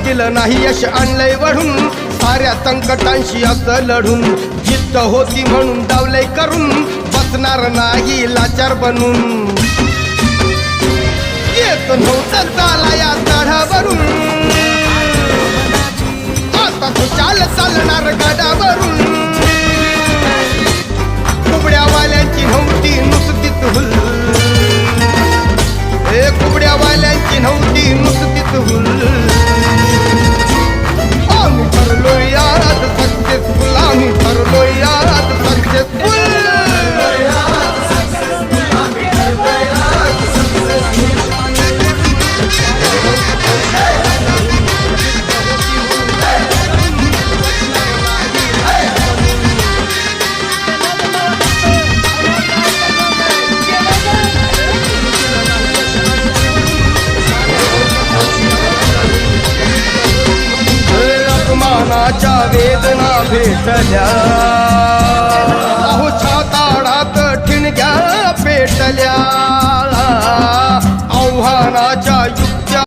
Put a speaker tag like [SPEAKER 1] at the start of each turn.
[SPEAKER 1] केलं नाही यश आणलंय वढून साऱ्या संकटांशी असं लढून जिद्द होती म्हणून डावलंय करून बसणार नाही लाचार बनून येत नव्हतं चाला या चढावरून आता तू चालणार गडावरून कुबड्यावाल्यांची नव्हती नुसतीच हुल कुबड्यावाल्यांची नव्हती नुसतीच हुल आम्ही ठरलो यात सक्सेसफुल आम्ही ठरलो यात सक्सेसफुल अपमानाच्या वेदना भेटल्या